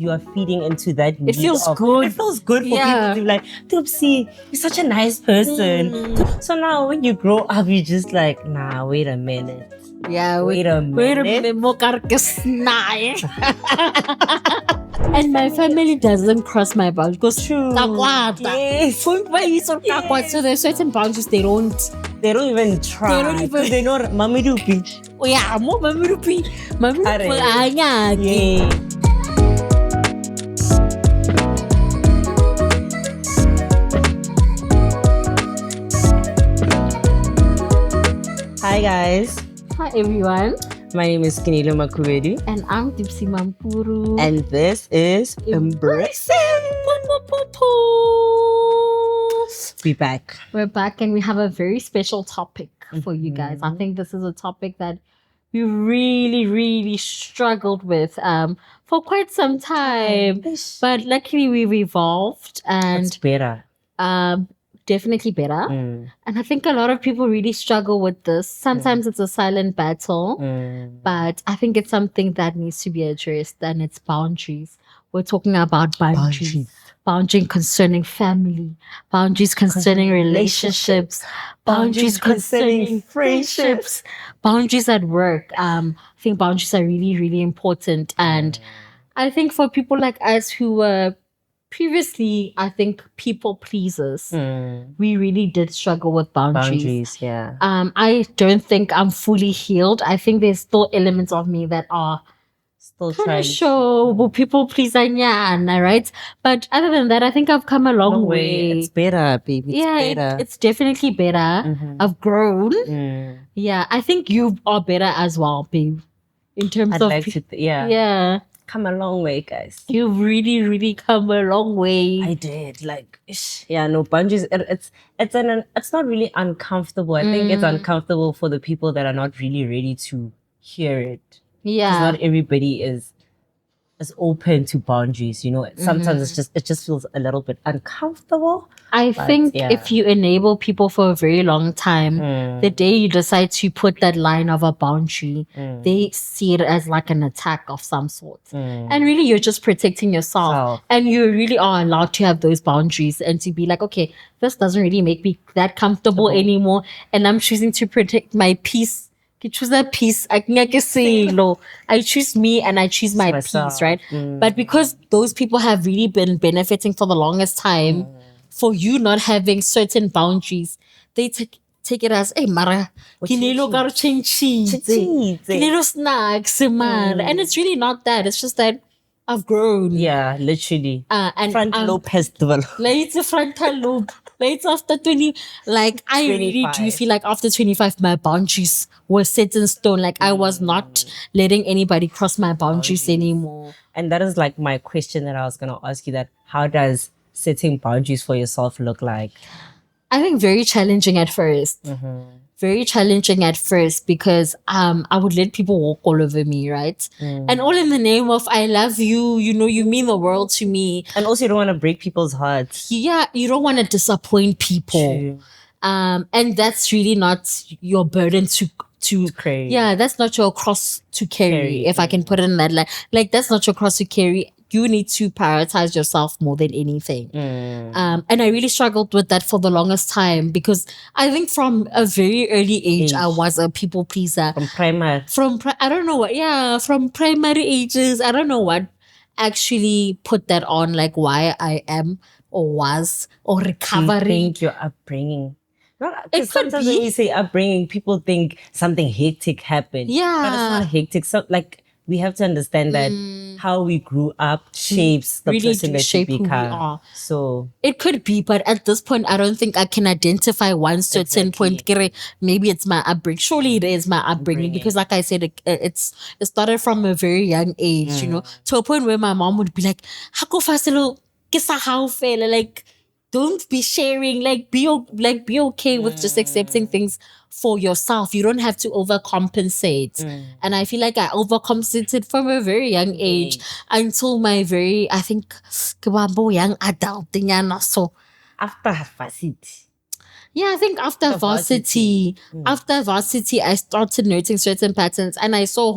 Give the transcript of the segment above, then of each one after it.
you are feeding into that It feels good. It feels good for people to be like, Tupsi, you're such a nice person. So now when you grow up, you're just like, nah, wait a minute. Yeah, Wait a minute. And my family doesn't cross my boundaries because True. Yes. So there's certain boundaries they don't even try. They don't even. They know Mami Rupi. Oh yeah, Mami Rupi. Yeah. Hi guys. Hi everyone. My name is Kinilo Makubedi. And I'm Dipsy Mampuru. And this is Embracing. We're back. We're back and we have a very special topic for you guys. I think this is a topic that we really, really struggled with for quite some time. But luckily we've evolved and it's better. Definitely better. And I think a lot of people really struggle with this. Sometimes it's a silent battle, but I think it's something that needs to be addressed, and it's boundaries. We're talking about boundaries. Boundaries concerning family, boundaries concerning relationships, boundaries concerning friendships, boundaries at work. I think boundaries are really, really important. And I think for people like us who were previously, I think, people pleasers, we really did struggle with boundaries. Yeah. I don't think I'm fully healed. I think there's still elements of me that are still trying to show people pleasing, right? But other than that, I think I've come a long way. It's better, baby. It's better. It's definitely better. I've grown. Yeah, I think you are better as well, babe. In terms of yeah. Come a long way, guys. You've really, really come a long way. I did. Boundaries. It's not really uncomfortable. I think it's uncomfortable for the people that are not really ready to hear it. Yeah. Because not everybody is open to boundaries. Sometimes it just feels a little bit uncomfortable. I think if you enable people for a very long time, the day you decide to put that line of a boundary, they see it as like an attack of some sort. And really, you're just protecting yourself. And you really are allowed to have those boundaries and to be like, okay, this doesn't really make me that comfortable anymore. And I'm choosing to protect my peace. I choose that peace. I choose me and I choose my peace, right? But because those people have really been benefiting for the longest time, for you not having certain boundaries, they take it as, hey, Mara, kinelo karo snacks, and it's really not that. It's just that I've grown. Yeah, literally. And frontal lobe has developed. Later frontal lobe. Later after 20, like 25. I really do feel like after 25, my boundaries were set in stone. Like I was not letting anybody cross my boundaries anymore. And that is like my question that I was going to ask you, that how does setting boundaries for yourself look like? I think very challenging at first. Very challenging at first because I would let people walk all over me, right? And all in the name of I love you, you mean the world to me. And also you don't want to break people's hearts. Yeah, you don't want to disappoint people. True. And that's really not your burden to carry. Yeah, that's not your cross to carry. If I can put it in that like that's not your cross to carry. You need to prioritize yourself more than anything. And I really struggled with that for the longest time because I think from a very early age, I was a people pleaser. From primary. I don't know what, from primary ages. I don't know what actually put that on, like why I am or was or recovering. Do you think your upbringing? Because sometimes when you say upbringing, people think something hectic happened. Yeah. But it's not hectic. So we have to understand that how we grew up shapes the really person that shape you become. Who we are. So it could be, but at this point, I don't think I can identify one certain point. Maybe it's my upbringing. Surely it is my upbringing because, like I said, it started from a very young age. To a point where my mom would be like, "Hako faselo kisa how fela like." Don't be sharing, be okay with just accepting things for yourself. You don't have to overcompensate. And I feel like I overcompensated from a very young age until my very, I think, young adult. So after varsity. Yeah, I think after varsity, I started noticing certain patterns and I saw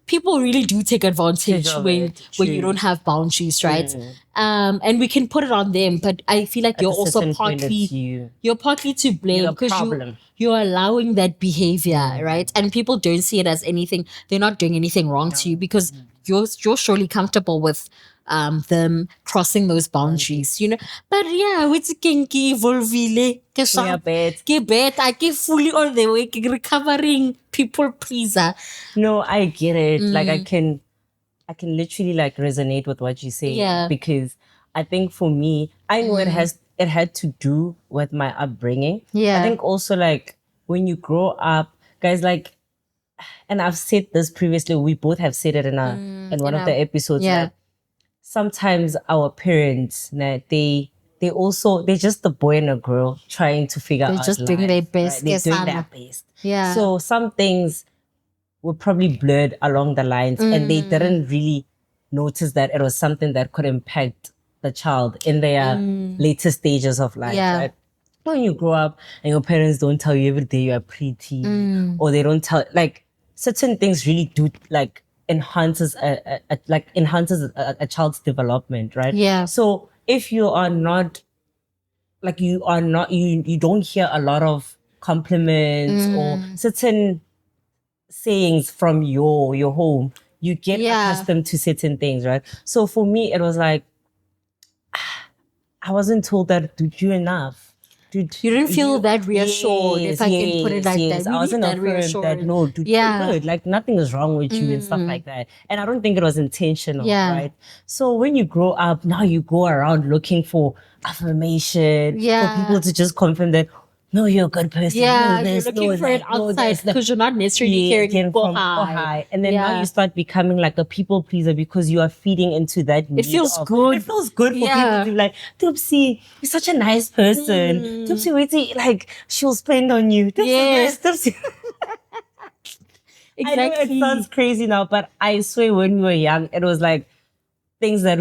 people really do take advantage of when it. when you True. don't have boundaries, right? And we can put it on them, but I feel like At you're a also certain point, it's partly you. you're partly to blame You're a because problem. you're allowing that behavior, right? And people don't see it as anything. They're not doing anything wrong to you because you're surely comfortable with them crossing those boundaries, you know. But yeah, it's kinky volvile. Yeah, bet. Ke beta, ke fully all the way, ke recovering people pleaser. No, I get it. Like I can literally like resonate with what you say. Yeah. Because I think for me, I know it had to do with my upbringing. Yeah. I think also like when you grow up, guys, like, and I've said this previously, we both have said it in one of the episodes. Yeah. That sometimes our parents, they're just the boy and a girl trying to figure They're out just doing life, their best. right? They're doing their Kesana. best. Yeah. So some things were probably blurred along the lines, and they didn't really notice that it was something that could impact the child in their later stages of life, Yeah. right? When you grow up and your parents don't tell you every day you are pretty, or they don't tell, like, certain things really do like enhances a child's development, right? Yeah. So if you are not like you don't hear a lot of compliments or certain sayings from your home, you get Yeah. accustomed to certain things, right? So for me, it was like I wasn't told that to do enough. Dude, You didn't feel that reassured, if I can put it like yes. that. We I wasn't need that affirmed that reassurance. no, dude, Yeah. you're good. Like nothing is wrong with you and stuff like that. And I don't think it was intentional, Yeah. right? So when you grow up, now you go around looking for affirmation, Yeah. for people to just confirm that no, you're a good person. Yeah, no, this, you're looking no, for it that, no, outside this, that. because you're not necessarily hearing Getting go from high. And then now Yeah. you start becoming like a people pleaser because you are feeding into that need. It feels good. It feels good for Yeah. people to be like, Dupsy, you're such a nice person. Dupsy, wait till like she'll spend on you. That's Yes. the best. Dupsy. I know Exactly. it sounds crazy now, but I swear when we were young, it was like things that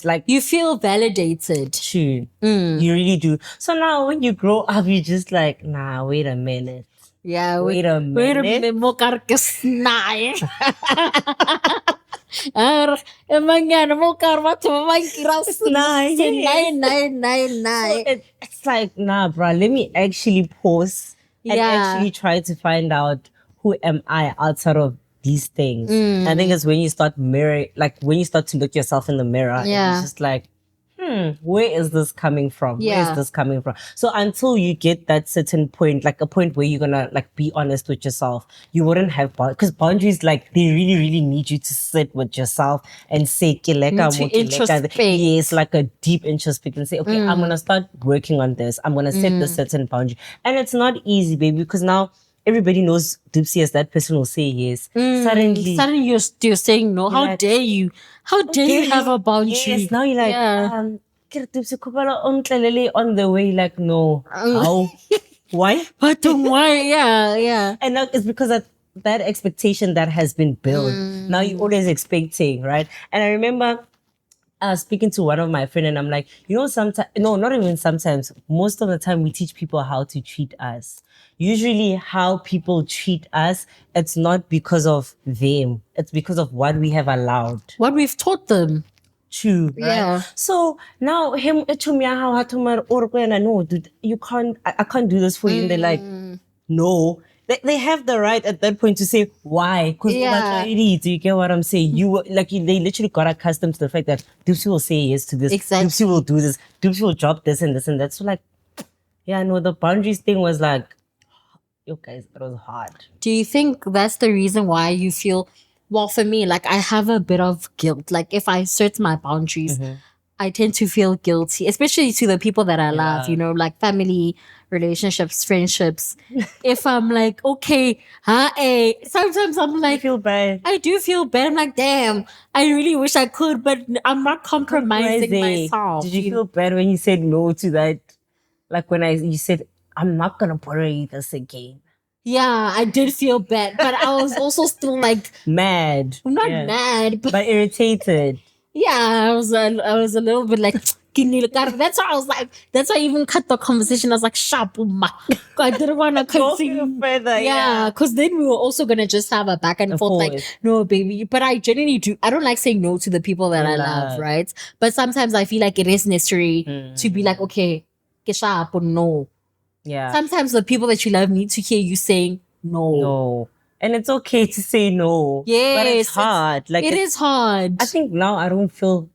like You feel validated. true. You really do. So now when you grow up, you're just like, nah, wait a minute. Yeah. Wait a minute. Mo karkasnay. Emang yan mo karma tumamay kiras. Nine. Nine. It's like, nah, bro, let me actually pause and Yeah. actually try to find out who am I outside of these things. I think it's when you start when you start to look yourself in the mirror, and Yeah. it's just like, where is this coming from? Where Yeah. is this coming from? So until you get that certain point, like a point where you're gonna like be honest with yourself, you wouldn't have because boundaries, like they really, really need you to sit with yourself and say, "Keleka, To mo keleka." introspect. Yes, like a deep introspect and say, okay, I'm gonna start working on this. I'm gonna set this certain boundary, and it's not easy, baby, because now everybody knows Dupsy as that person will say yes. Suddenly you're saying no. How like, dare you? How dare you have a boundary? Yes, now you're like, Yeah. Dupsy kupala ontlelele on the way, like no. How? Why? But why? Yeah. And now it's because of that expectation that has been built. Now you're always expecting, right? And I remember speaking to one of my friends, and I'm like, sometimes, no, not even sometimes, most of the time we teach people how to treat us. Usually how people treat us, it's not because of them. It's because of what we have allowed. What we've taught them. True. Yeah. Right? So now him no, dude, you can't I can't do this for you. And they're like, no. They have the right at that point to say why. Because Yeah. do you get what I'm saying? They literally got accustomed to the fact that Dupsy will say yes to this. Exactly. Dupsy will do this. Dupsy will drop this and this and that. So like, yeah, no, the boundaries thing was like, yo guys, it was hard. Do you think that's the reason why you feel? Well, for me, like I have a bit of guilt. Like if I assert my boundaries, I tend to feel guilty, especially to the people that I love, like family, relationships, friendships. If I'm like, okay, sometimes I'm like, I feel bad. I do feel bad. I'm like, damn, I really wish I could, but I'm not compromising myself. Did you feel bad when you said no to that? Like when you said, I'm not going to bother you this again. Yeah, I did feel bad, but I was also still like mad. I'm not mad, but irritated. Yeah, I was a little bit like, That's why I was like, that's why I even cut the conversation. I was like, sharp, ma. I didn't want to continue further. Yeah, because then we were also gonna just have a back and forth, like, forth. no, baby. But I genuinely do. I don't like saying no to the people that I love, right? But sometimes I feel like it is necessary to be like, okay, get sharp or no. Yeah. Sometimes the people that you love need to hear you saying no. No. And it's okay to say no. Yes, but it's hard. Like it is hard. I think now I don't feel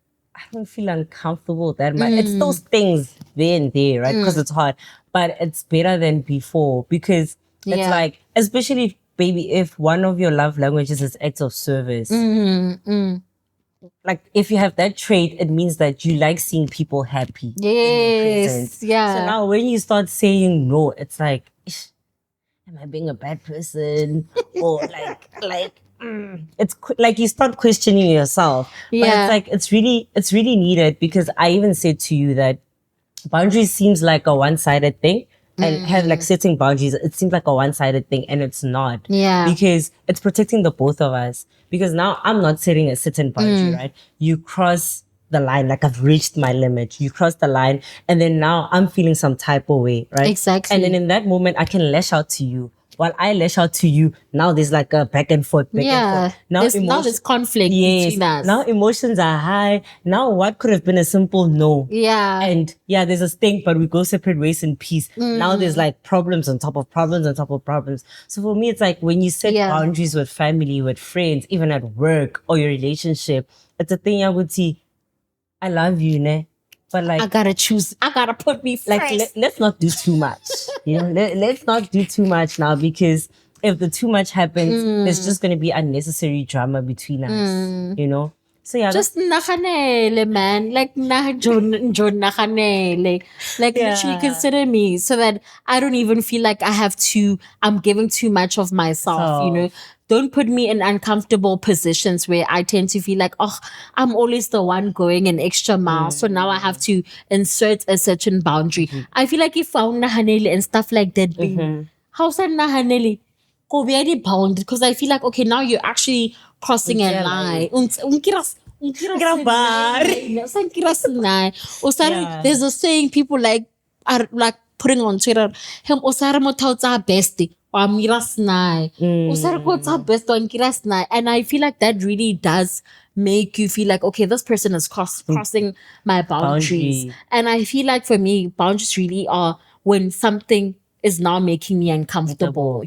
uncomfortable that much. It's those things there and there, right? Because it's hard. But it's better than before because it's like, especially baby, if one of your love languages is acts of service. Like if you have that trait, it means that you like seeing people happy. Yes. Yeah. So now when you start saying no, it's like, am I being a bad person? Or it's like you start questioning yourself. Yeah. But it's like it's really needed because I even said to you that boundaries seems like a one-sided thing. And have like setting boundaries, it seems like a one-sided thing, and it's not. Yeah. Because it's protecting the both of us. Because now I'm not setting a certain boundary, right? You cross the line, like I've reached my limit. You cross the line, and then now I'm feeling some type of way, right? Exactly. And then in that moment, I can lash out to you. While I lash out to you, now there's like a back and forth, back and forth. Now there's conflict between us. Now emotions are high. Now what could have been a simple no? Yeah. And yeah, there's a stink, but we go separate ways in peace. Now there's like problems on top of problems on top of problems. So for me, it's like when you set boundaries with family, with friends, even at work or your relationship, it's a thing I would see. I love you, ne? But like I gotta choose. I gotta put me first. Like let's not do too much. Let's not do too much now because if the too much happens, there's just gonna be unnecessary drama between us. So yeah, just nakanele, man. Like nakanele. Like literally consider me so that I don't even feel like I'm giving too much of myself, Don't put me in uncomfortable positions where I tend to feel like, oh, I'm always the one going an extra mile. So now I have to insert a certain boundary. I feel like if I nahanele and stuff like that, how's that nahanele? Go very bounded because I feel like, okay, now you're actually crossing a line. There's a saying people are like putting on Twitter. And I feel like that really does make you feel like, okay, this person is crossing my boundaries. And I feel like for me, boundaries really are when something is now making me uncomfortable.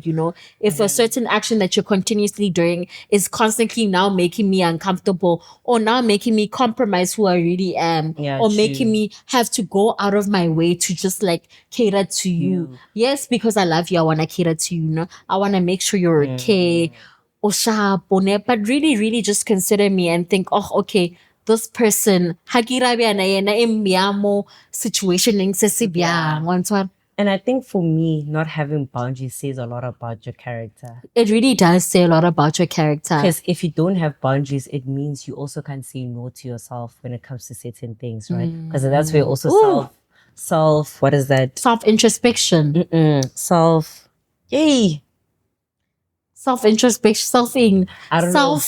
If a certain action that you're continuously doing is constantly now making me uncomfortable or now making me compromise who I really am or making me have to go out of my way to just like cater to you. Yes, because I love you, I want to cater to you, I want to make sure you're okay. But really, really just consider me and think, oh, okay, this person, situation. And I think for me, not having boundaries says a lot about your character. It really does say a lot about your character. Because if you don't have boundaries, it means you also can't say no to yourself when it comes to certain things, right? Because that's where also what is that? Self-introspection. Self-introspection. I don't know.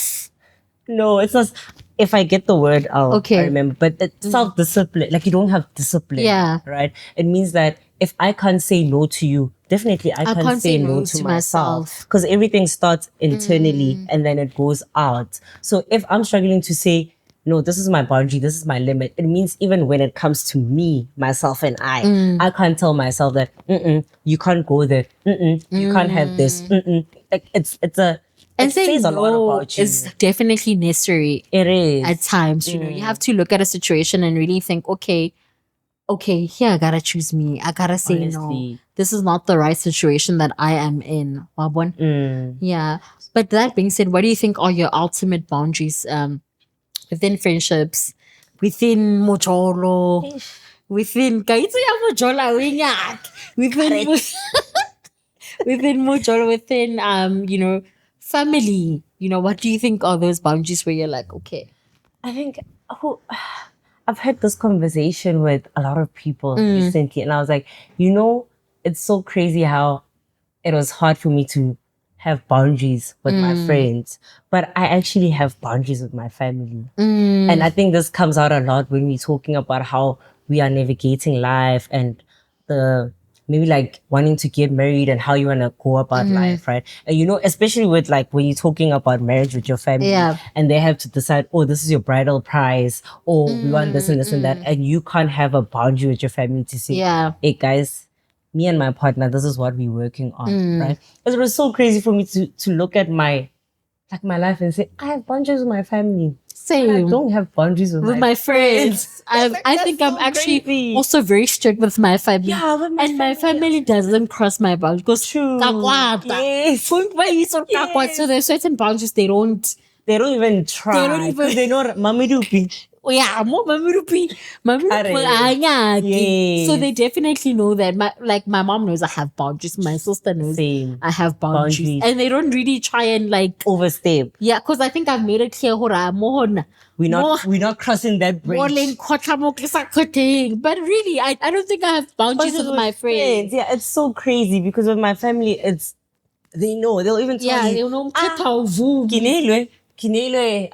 No, it's not. If I get the word, I remember. But it's self-discipline. Like you don't have discipline. Yeah. Right? It means that if I can't say no to you, definitely I can't say no to myself. Because everything starts internally and then it goes out. So if I'm struggling to say, no, this is my boundary, this is my limit, it means even when it comes to me, myself and I can't tell myself that, you can't go there. You can't have this. Like it says a lot about you. It's definitely necessary. It is. At times, you have to look at a situation and really think, okay, here I gotta choose me. I gotta say no. This is not the right situation that I am in. Yeah. But that being said, what do you think are your ultimate boundaries within friendships, within mojolo, within within mojolo, within family? What do you think are those boundaries where you're like, okay? I think I've had this conversation with a lot of people recently, and I was like, it's so crazy how it was hard for me to have boundaries with my friends, but I actually have boundaries with my family. And I think this comes out a lot when we're talking about how we are navigating life and the maybe like wanting to get married and how you want to go about life, right? And especially with like when you're talking about marriage with your family Yeah. and they have to decide, oh, this is your bridal price, or we want this and this and that, and you can't have a boundary with your family to say, Yeah. hey guys, me and my partner, this is what we're working on, right? Because it was so crazy for me to look at my life and say, I have boundaries with my family. But I Same. don't have boundaries with, With my friends. I think I'm actually crazy. also very strict with my family. Yeah, with my and my family doesn't cross my boundaries. Because True. Yes. so there's certain boundaries they don't. They don't even try. They don't even- 'Cause they know Mami Dupi. Oh yeah, more mami Are. So they definitely know that my mom knows I have boundaries. My sister knows Same. I have boundaries. Boundaries. And they don't really try and like Overstep. yeah, because I think I've made it clear We're not crossing that bridge. but really I don't think I have boundaries with my friends. Yeah, it's so crazy because with my family, they know. They'll even tell Yeah, you. they know Kinelwe.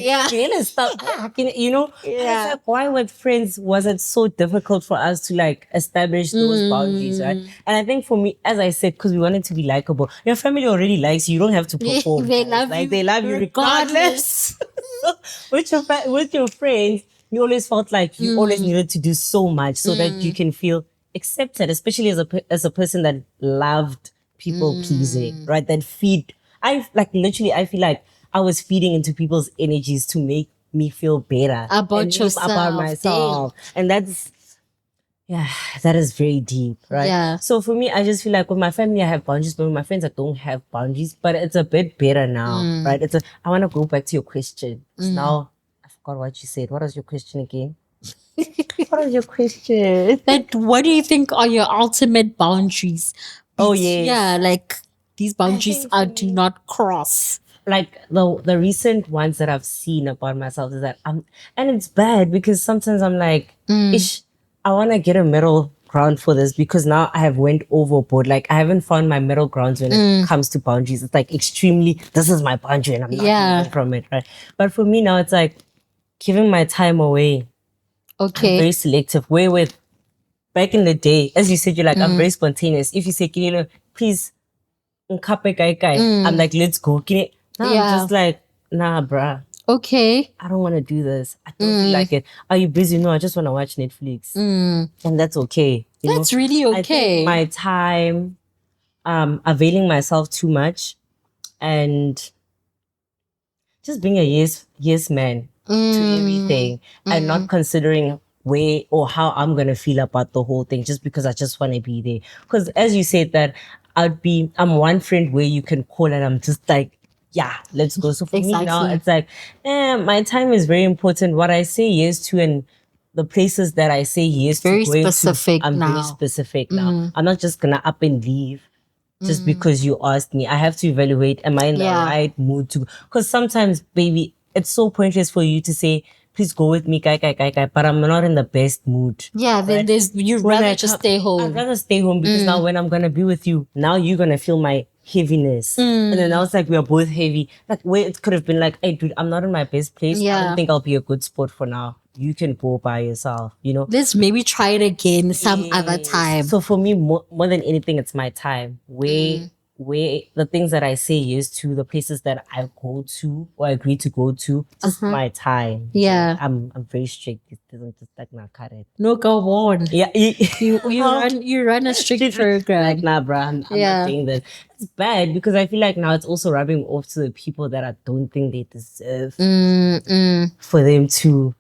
Yeah. Kinele stuff. And Yeah. it's like, why with friends was it so difficult for us to like establish those boundaries, right? And I think for me, as I said, because we wanted to be likable, your family already likes you. You don't have to perform. They guys. love like, you They love you regardless. with your friends, you always felt like you always needed to do so much so that you can feel accepted, especially as a person that loved people pleasing, right? That I feel like I was feeding into people's energies to make me feel better About and yourself. about myself. And that is very deep, right? Yeah. So for me, I just feel like with my family, I have boundaries, but with my friends, I don't have boundaries. But it's a bit better now, right? I want to go back to your question. Now, I forgot what you said. What was your question again? What was your question? That what do you think are your ultimate boundaries? Oh, yes. Yeah, like these boundaries think are for do me- not cross. Like the recent ones that I've seen about myself is that and it's bad because sometimes I'm like, ish, I want to get a middle ground for this because now I have went overboard. Like I haven't found my middle grounds when it comes to boundaries. It's like extremely, this is my boundary and I'm not Yeah. moving from it, right? But for me now, it's like giving my time away. I'm Okay. very selective. Where with back in the day, as you said, you're like, I'm very spontaneous. If you say, please, unkape kai kai, I'm like, let's go. Now Yeah. I'm just like, nah, bruh. Okay. I don't want to do this. I don't feel like it. Are you busy? No, I just want to watch Netflix. And that's okay. you That's know? really I okay. think my time, availing myself too much and just being a yes man to everything and not considering where or how I'm gonna feel about the whole thing just because I just want to be there. Because as you said that I'm one friend where you can call and I'm just like, yeah, let's go. So for me now Exactly. it's like, my time is very important. What I say yes to and the places that I say yes Very to going specific to, I'm very now. specific now. I'm not just gonna up and leave just because you asked me. I have to evaluate, am I in the Yeah. right mood to, because sometimes, baby, it's so pointless for you to say, please go with me, kai, but I'm not in the best mood. Yeah, then Right? you'd When rather I just come- stay home. I'd rather stay home because now when I'm gonna be with you, now you're gonna feel my heaviness. And then now it's like we are both heavy. Like where it could have been like, hey dude, I'm not in my best place. I Yeah. don't think I'll be a good sport for now. You can go by yourself, Let's maybe try it again some other Yes. time. So for me, more than anything, it's my time. Where the things that I say yes to, the places that I go to or agree to go to, just my time. Yeah. I'm very strict. It doesn't just like not cut it. No, go on. Yeah, You run a strict program. Like nah, bruh, I'm Yeah. not doing this. It's bad because I feel like now it's also rubbing off to the people that I don't think they deserve for them to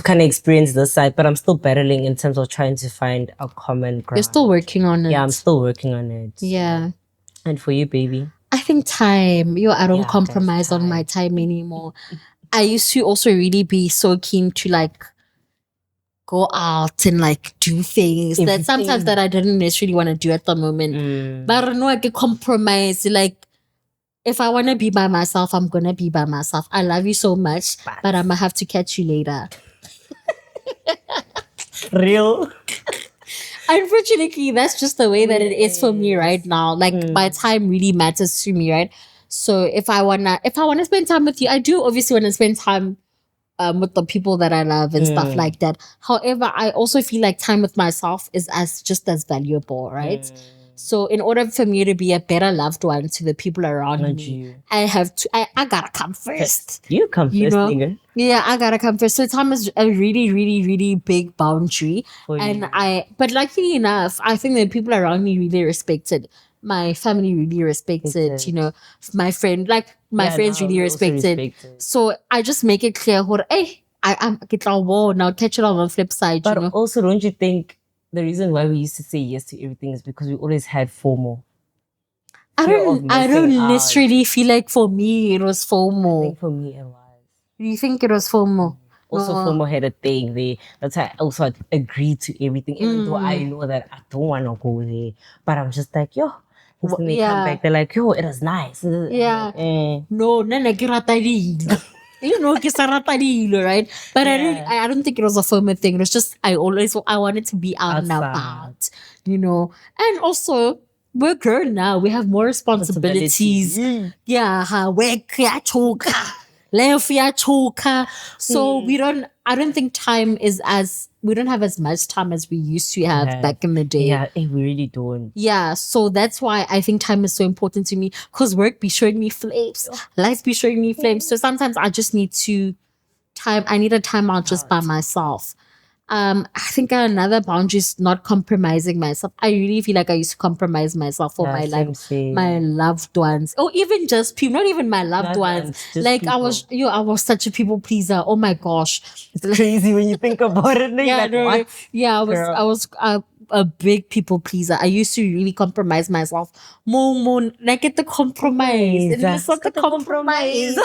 kind of experience this side. But I'm still battling in terms of trying to find a common ground. You're still working on it. Yeah, I'm still working on it. Yeah. And for you, baby? I think time. I don't Yeah, compromise that's on my time anymore. I used to also really be so keen to like go out and like do things that sometimes Everything. that I didn't necessarily want to do at the moment. But I don't know, I can compromise. Like if I want to be by myself, I'm gonna be by myself. I love you so much, but I'm gonna have to catch you later. Real? Unfortunately, that's just the way that it is for me right now. Like my time really matters to me, right? So if I wanna spend time with you, I do obviously want to spend time with the people that I love and stuff like that. However, I also feel like time with myself is as just as valuable, right? So in order for me to be a better loved one to the people around Not me, you. I have to I gotta come first. You come You first, know? nigga. Yeah, I gotta come first. So time is a really, really, really big boundary. For And you. but luckily enough, I think the people around me really respected. My family really respected, Respected. you know, my friend, like my Yeah, friends no, really we also respected. respect it. So I just make it clear, hey, I'm get war now, catch it on the flip side, But you know. also, don't you think the reason why we used to say yes to everything is because we always had FOMO? Fear of I missing don't out. necessarily feel like for me it was I FOMO. think for me it was. Do you think it was FOMO? Also, No. FOMO had a thing there. That's why I also agreed to everything, even though I know that I don't want to go there. But I'm just like, yo. Next thing they come Yeah. back, they're like, yo, it was nice. Yeah. Eh. No, nana ke rata dilo. You know, ke sa rata dilo, right? But Yeah. I don't think it was a FOMO thing. It was just I wanted to be out and Outside. about, you know. And also, we're grown now. We have more responsibilities. Yeah, work ya choka, life ya choka. So I don't think time is we don't have as much time as we used to have back in the day. Yeah, we really don't. Yeah, so that's why I think time is so important to me because work be showing me flames, life be showing me flames. So sometimes I just need I need a time out just by myself. I think another boundary is not compromising myself. I really feel like I used to compromise myself for my life, my loved ones, or even just people, not even my loved ones. Like people. I was such a people pleaser. Oh my gosh, it's crazy when you think about it. Yeah, like, what? Yeah, I was a big people pleaser. I used to really compromise myself. More, like get the compromise. And it's not the compromise.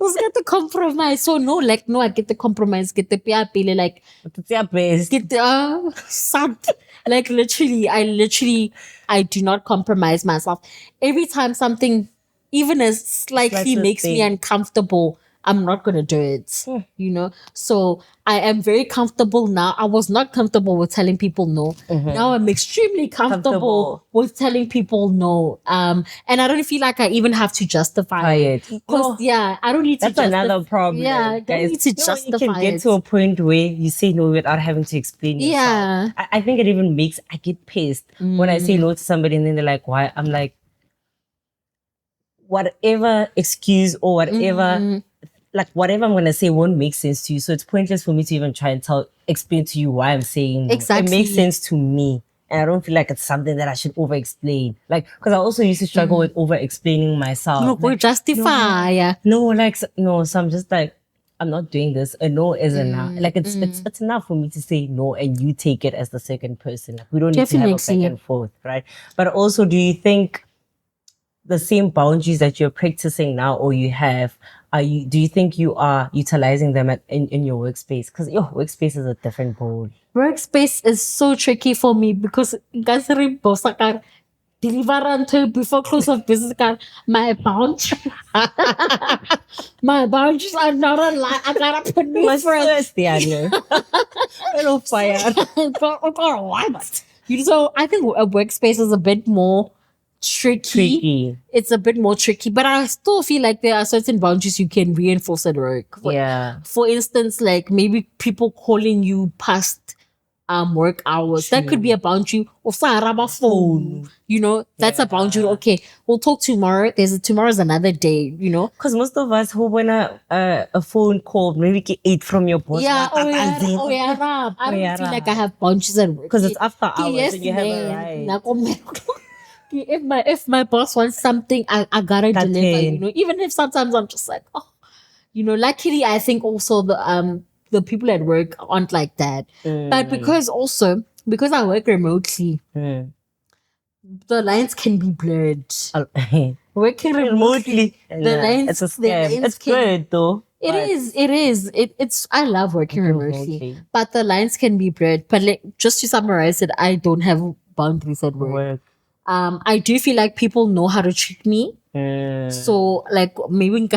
Let's get the compromise. So no, I get the compromise. Get the pile, like it's your best. get the sad. Like I do not compromise myself. Every time something, even as slightly makes me uncomfortable, I'm not gonna do it. You know? So I am very comfortable now. I was not comfortable with telling people no. Now I'm extremely comfortable with telling people no. And I don't feel like I even have to justify it. Because I don't need to justify. That's another problem. Yeah, I don't need to justify it. You can get to a point where you say no without having to explain yourself. Yeah. I think it even makes I get pissed when I say no to somebody and then they're like, why? I'm like, whatever excuse or whatever like whatever I'm gonna say won't make sense to you. So it's pointless for me to even try and explain to you why I'm saying no. Exactly. It makes sense to me. And I don't feel like it's something that I should over explain. Like, because I also used to struggle with over explaining myself. No, like, justify. No, so I'm just like, I'm not doing this. A no is enough. Like it's enough for me to say no and you take it as the second person. Like, we don't need to have a back and forth, right? But also, do you think the same boundaries that you're practicing now or you have, do you think you are utilizing them in your workspace? Because your workspace is a different bowl. Workspace is so tricky for me because guys deliver until before close of business my boundaries my boundaries are not a lie. I gotta put me first. Hello, fire. What? So I think a workspace is a bit more tricky. It's a bit more tricky, but I still feel like there are certain boundaries you can reinforce at work. For instance, like maybe people calling you past work hours. That could be a boundary. Or phone. You know, that's a boundary. Okay, we'll talk tomorrow. Tomorrow's another day, you know. Because most of us who when a phone call, maybe get 8 from your boss. I don't feel like I have boundaries at work. Because it's after hours and you have a right. If my boss wants something, I gotta deliver. You know, even if sometimes I'm just like, oh, you know. Luckily, I think also the people at work aren't like that. But because I work remotely, the lines can be blurred. Working remotely, the lines. It's a scam. It's good though. It is. It's. I love working remotely, but the lines can be blurred. But just to summarize it, I don't have boundaries at work. I do feel like people know how to treat me. So like maybe you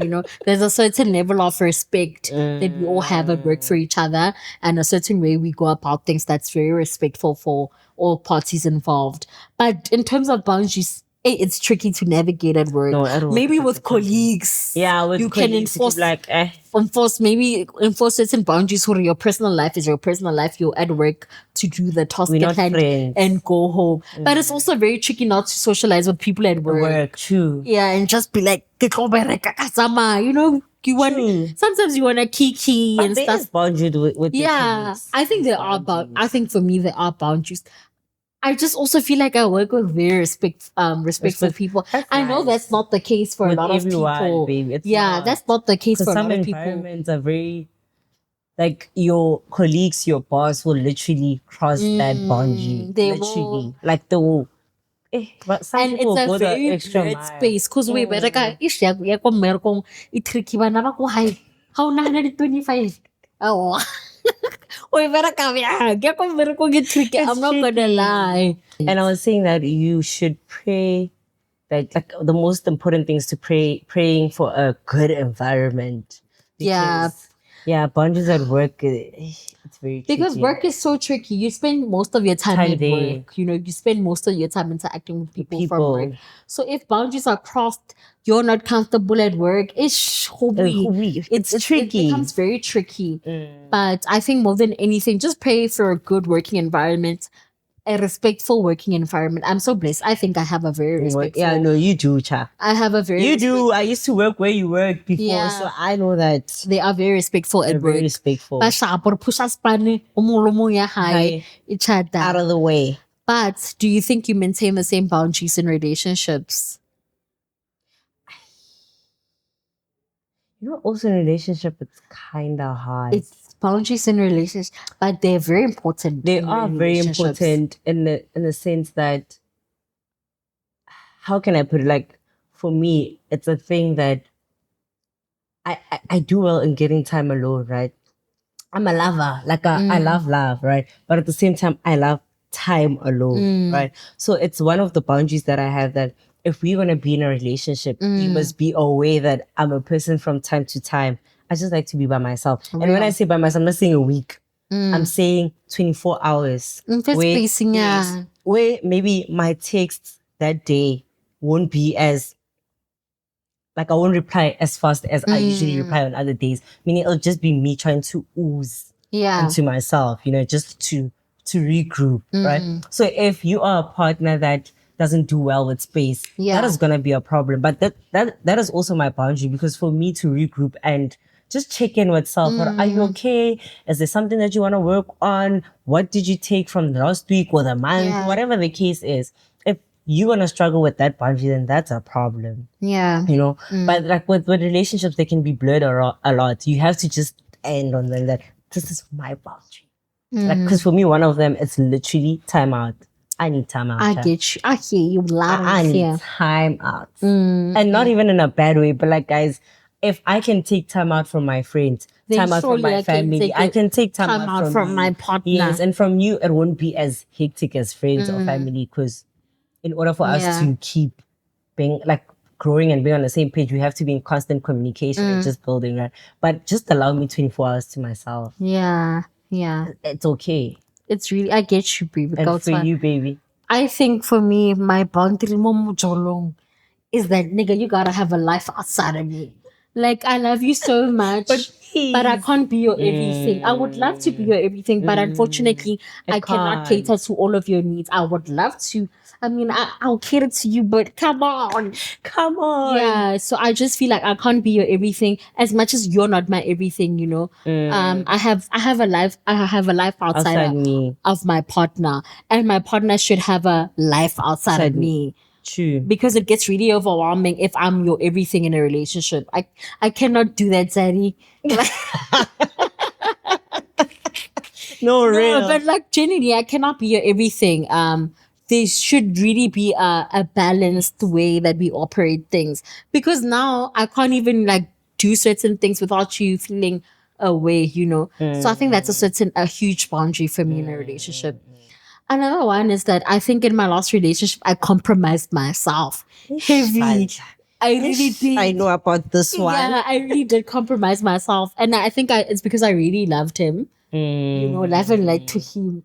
know, there's a certain level of respect that we all have at work for each other, and a certain way we go about things that's very respectful for all parties involved. But in terms of boundaries, it's tricky to navigate at work. No, at work Maybe it's with a tricky. colleagues. Yeah, with you can colleagues, enforce like enforce certain boundaries for your personal life is your personal life. You're at work to do the task we're at not hand friends. and go home. But it's also very tricky not to socialize with people at work. Work, true. Yeah, and just be like, "Ke tlo bereka ka sama," you know, you want True. sometimes you want to kiki But and there stuff. is boundaries with your Yeah, colleagues. I think There's there are boundaries. I think for me there are boundaries. I just also feel like I work with very respectful people. That's I know nice. that's not the case for With a lot of everyone, people. baby. It's Yeah, not. that's not the case Because for a some lot of people. environments are very, like, your colleagues, your boss will literally cross that boundary. They Literally. will. Like they will. But some And people it's a go the very extra weird mile. space because we bereka ish ya ko mmerekong e tricky bana ba ko hae. Ha o nahana di 25. Oh. We bereka ya ko mmerekong e tricky. I'm not gonna tricky. lie. And I was saying that you should pray that, like, the most important thing is to praying for a good environment. Yeah. Yeah, boundaries at work, it's very Because tricky. work is so tricky. You spend most of your time at there. work. You know, you spend most of your time interacting with people from people. work. So if boundaries are crossed, you're not comfortable at work. It's tricky. It becomes very tricky. But I think more than anything, just pray for a good working environment, a respectful working environment. I'm so blessed. I think I have a very respectful. Yeah, no, you do, cha. I have a very. You do. I used to work where you worked before, Yeah. so I know that They are very respectful at work. very respectful. Ba shapor pusha spane umolomo ya hae each other. Out of the way. But do you think you maintain the same boundaries in relationships? You know, also in a relationship, it's kind of hard. It's boundaries in relationships, but they're very important. They are very important in the sense that, how can I put it? Like, for me, it's a thing that I do well in getting time alone, right? I'm a lover. Like, I love love, right? But at the same time, I love time alone, right? So it's one of the boundaries that I have, that if we're going to be in a relationship, you must be aware that I'm a person from time to time. I just like to be by myself. And when I say by myself, I'm not saying a week. I'm saying 24 hours. Where maybe my texts that day won't be as, like, I won't reply as fast as I usually reply on other days. Meaning it'll just be me trying to ooze into myself, you know, just to regroup, right? So if you are a partner that doesn't do well with space, that is gonna be a problem. But that is also my boundary, because for me to regroup and just check in with self. Are you okay? Is there something that you want to work on? What did you take from last week or the month? Whatever the case is. If you're gonna struggle with that boundary, then that's a problem. Yeah. You know? But like with relationships, they can be blurred a lot. You have to just end on them that this is my boundary. Like, because for me, one of them is literally time out. I need time out. I get you. I hear you loud and I clear. need time out. And not even in a bad way, but like, guys, if I can take time out from my friends, Then time out from surely my family, I can take time out from my you. partner. Yes, and from you, it won't be as hectic as friends or family, because in order for us to keep being, like, growing and being on the same page, we have to be in constant communication and just building, right? But just allow me 24 hours to myself. Yeah. It's okay. It's really, I get you, baby. And for you, baby. I think for me, my boundary mo is that, nigga, you gotta have a life outside of me. Like, I love you so much, but I can't be your everything. I would love to be your everything, but unfortunately, I cannot cater to all of your needs. I would love to. I mean, I'll cater to you, but come on. Yeah, so I just feel like I can't be your everything as much as you're not my everything, you know. I have a life outside me. of my partner, and my partner should have a life outside of me. True. Because it gets really overwhelming if I'm your everything in a relationship. I cannot do that, Zaddy. No, real. But like, genuinely, I cannot be your everything. There should really be a balanced way that we operate things. Because now I can't even like do certain things without you feeling away, you know. So I think that's a huge boundary for me in a relationship. Another one is that I think in my last relationship, I compromised myself heavily. I really did. I know about this one. Yeah, I really did compromise myself. And I think it's because I really loved him. You know, love and light to him.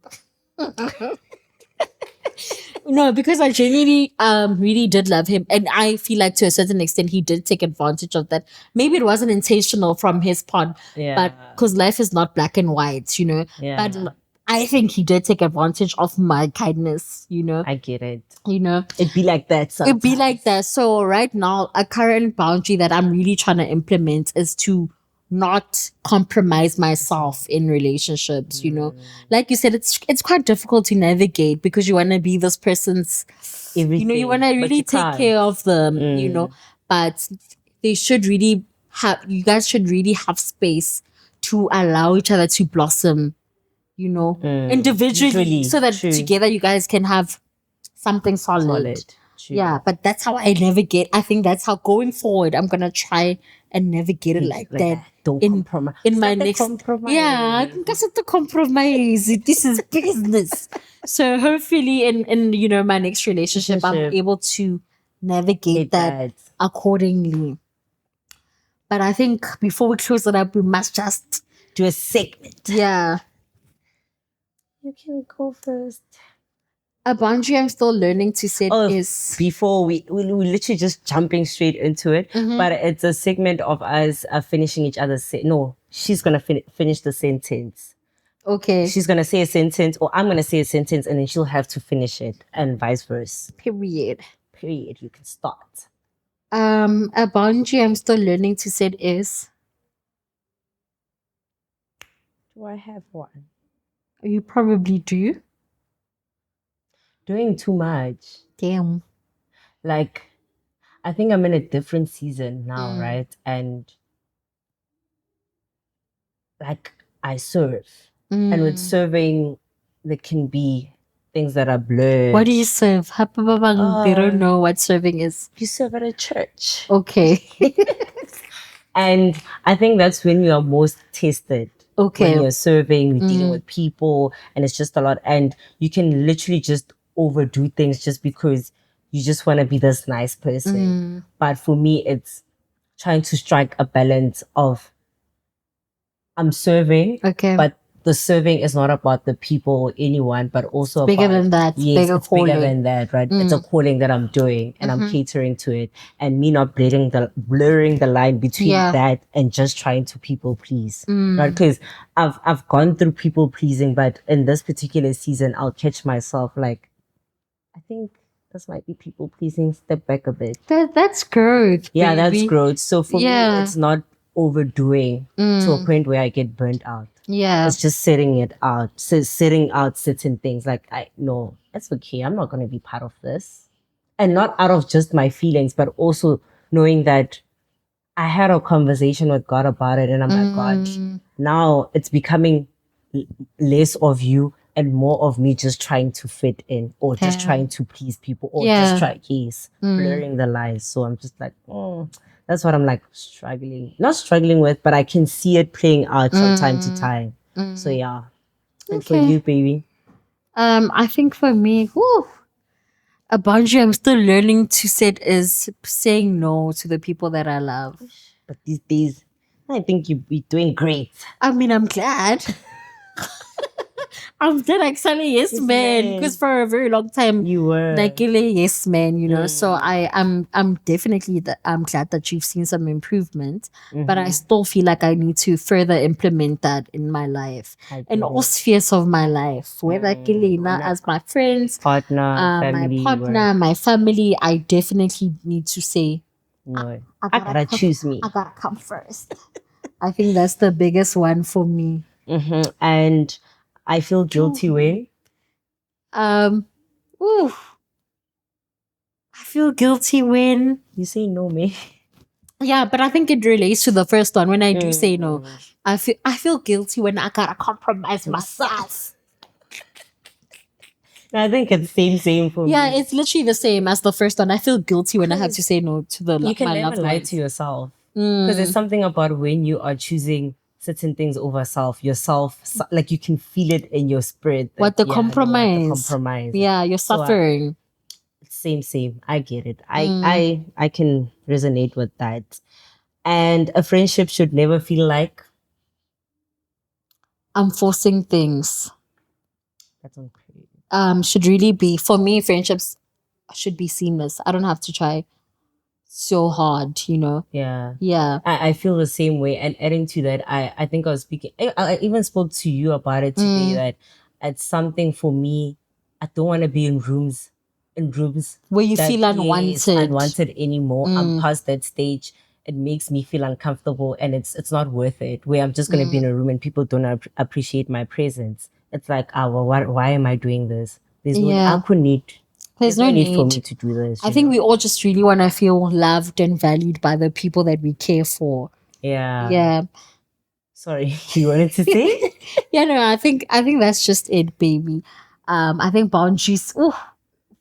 No, because I genuinely really did love him. And I feel like to a certain extent he did take advantage of that. Maybe it wasn't intentional from his part, but Yeah. because life is not black and white, you know. Yeah. But I think he did take advantage of my kindness, you know. I get it. You know. It'd be like that sometimes. It'd be like that. So right now, a current boundary that I'm really trying to implement is to not compromise myself in relationships, you know. Like you said, it's quite difficult to navigate because you want to be this person's, Everything. you want to but really you take can't. care of them, you know. But they should really you guys should really have space to allow each other to blossom, you know, individually, Literally, so that true. together you guys can have something solid. True. Yeah, but that's how I navigate. I think that's how going forward I'm gonna try and navigate it like that. Don't in compromise. in my Stop the next compromise. yeah, because of the compromise. This is business. So hopefully in you know my next relationship I'm able to navigate that accordingly. But I think before we close it up, we must just do a segment. Yeah. You can go first. A boundary I'm still learning to set is before we literally just jumping straight into it, but it's a segment of us finishing each other's no, she's gonna finish the sentence. Okay. She's gonna say a sentence, or I'm gonna say a sentence, and then she'll have to finish it, and vice versa. Period. You can start. A boundary I'm still learning to set is. Do I have one? You probably do. Doing too much. Damn. Like, I think I'm in a different season now, right? And like, I serve. And with serving, there can be things that are blurred. What do you serve? They don't know what serving is. You serve at a church. Okay. And I think that's when you are most tested. Okay. When you're serving, you're dealing with people, and it's just a lot. And you can literally just overdo things just because you just want to be this nice person. But for me, it's trying to strike a balance of I'm serving, but the serving is not about the people or anyone, but also bigger about, than that. Yes, it's bigger than that, right? It's a calling that I'm doing, and I'm catering to it, and me not blurring the line between that and just trying to people please, right? Because I've gone through people pleasing, but in this particular season, I'll catch myself like, I think this might be people pleasing. Step back a bit. That's growth. Yeah, baby. that's growth. So for me, it's not overdoing to a point where I get burnt out. Yeah. It's just sitting it out. So sitting out certain things. Like, I no, it's okay. I'm not going to be part of this. And not out of just my feelings, but also knowing that I had a conversation with God about it. And I'm like, God, now it's becoming less of you and more of me just trying to fit in, or just trying to please people, or just blurring the lines. So I'm just like, that's what I'm like not struggling with, but I can see it playing out from time to time. So yeah. And for you, baby? I think for me, a boundary I'm still learning to set is saying no to the people that I love. But these days, I think you'll be doing great. I mean, I'm glad. I'm glad actually yes man, because for a very long time you were like yes man, you know. So I'm definitely I'm glad that you've seen some improvement, but I still feel like I need to further implement that in my life, in all spheres of my life, whether Kilina as my friends, partner, family, my partner, my family. I definitely need to say no. I gotta choose me. I gotta come first. I think that's the biggest one for me. And I feel guilty when I feel guilty when you say no, me. Yeah, but I think it relates to the first one. When I do say no, I feel guilty when I gotta compromise myself. I think it's same for me. Yeah, it's literally the same as the first one. I feel guilty when I have to say no to you can never lie to yourself, because there's something about when you are choosing certain things over yourself, like you can feel it in your spirit. What the compromise? Yeah, you're suffering. So same. I get it. I can resonate with that. And a friendship should never feel like I'm forcing things. That's uncreative. should really be, for me, friendships should be seamless. I don't have to try so hard, you know. Yeah. Yeah. I feel the same way. And adding to that, I think I was speaking, I even spoke to you about it today, that it's something for me. I don't want to be in rooms Where you that feel is unwanted. unwanted anymore. I'm past that stage. It makes me feel uncomfortable, and it's not worth it. Where I'm just gonna be in a room and people don't appreciate my presence. It's like, well, why am I doing this? There's no, I Yeah. could need. There's no no need for need. me to do this. I you think know? we all just really want to feel loved and valued by the people that we care for. Yeah. Yeah. Sorry, you wanted to say? Yeah, no, I think that's just it, baby. I think boundaries,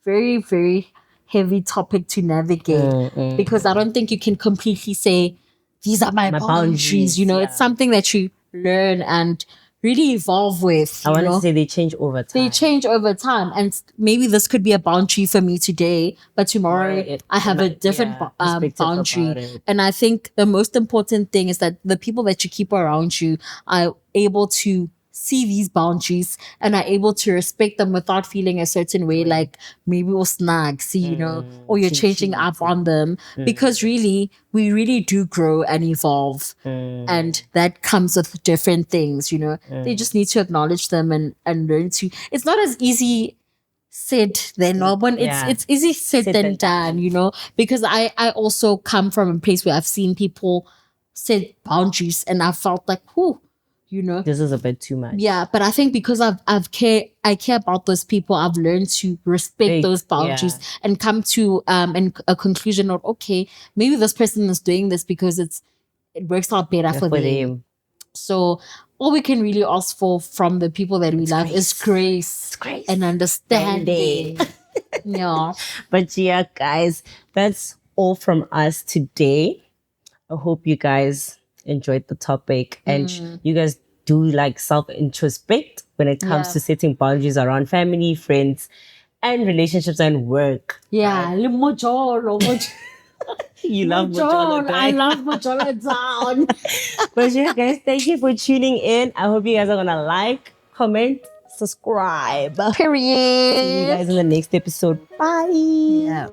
very, very heavy topic to navigate, because I don't think you can completely say these are my My boundaries. You know, boundaries, it's yeah. something that you learn and really evolve with. I You wanted to know, say they change over time. they change over time, and maybe this could be a boundary for me today, but tomorrow I have a different perspective boundary. about it. And I think the most important thing is that the people that you keep around you are able to see these boundaries and are able to respect them without feeling a certain way, like maybe we'll snag, see, you know, or you're changing up on them, because really, we really do grow and evolve. And that comes with different things, you know. They just need to acknowledge them and learn to. It's not as easy said than no, but Yeah. it's easy said Said than than done, you know, because I also come from a place where I've seen people set boundaries and I felt like, whoo, you know. This is a bit too much. Yeah, but I think because I care about those people, I've learned to respect those boundaries and come to a conclusion of, okay, maybe this person is doing this because it works out better for them. So all we can really ask for from the people that we love is grace and understanding. Yeah. But yeah, guys, that's all from us today. I hope you guys enjoyed the topic, and you guys do like self-introspect when it comes Yeah. to setting boundaries around family, friends, and relationships and work. Yeah. Mojolo, You love Mojolo. Mojolo, I right? love Mojolo down. But yeah, guys, thank you for tuning in. I hope you guys are gonna like, comment, subscribe. See you Period. guys in the next episode. Bye. Yeah.